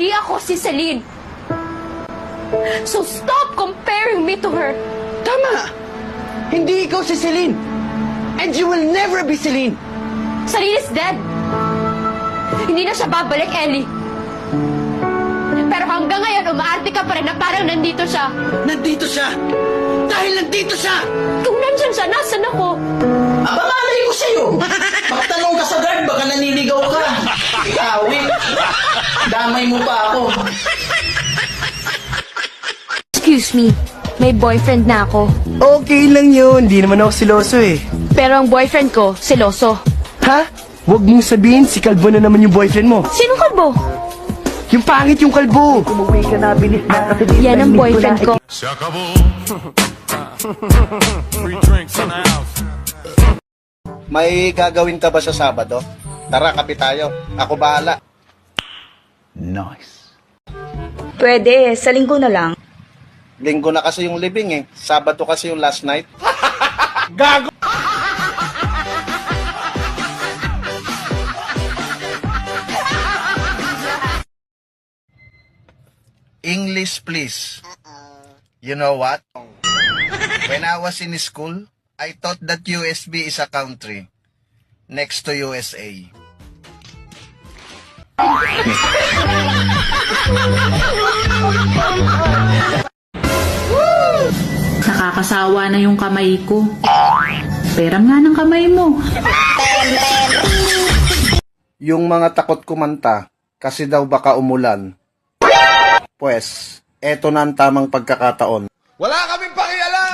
Hindi ako si Celine. So stop comparing me to her. Tama! Hindi ikaw si Celine. And you will never be Celine. Celine is dead. Hindi na siya babalik, Ellie. Pero hanggang ngayon, umaarte ka pa rin na parang nandito siya. Nandito siya! Dahil nandito siya! Kung nandyan siya, nasan ako? Abangalay ko sa'yo! Magtanong ka sa guard, baka naniligaw ka. Ikawi. Damay mo pa ako. Excuse me, may boyfriend na ako. Okay lang yun, di naman ako siloso eh. Pero ang boyfriend ko, seloso. Ha? Huwag mong sabihin, si Kalbo na naman yung boyfriend mo. Sino kalbo? Yung pangit yung Kalbo. Yan ang boyfriend ko. Se acabó. Free drinks in the house. May gagawin ka ba sa Sabado? Tara, kape tayo. Ako bahala. Pwede, sa linggo na lang. Linggo na kasi yung libing eh. Sabado kasi yung last night. English, please. You know what? When I was in school, I thought that USB is a country next to USA. Nakakasawa na yung kamay ko. Peram nga ng kamay mo. Yung mga takot kumanta, kasi daw baka umulan. Pues, eto na ang tamang pagkakataon. Wala kaming pakialam!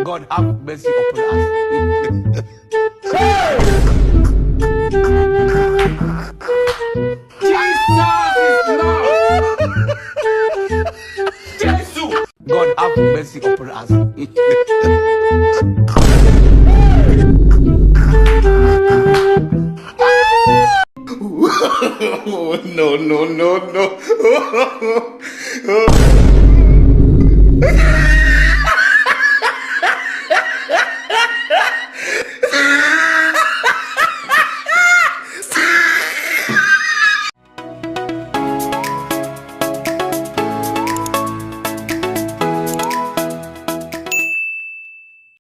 God have mercy upon us. God have mercy upon us. No.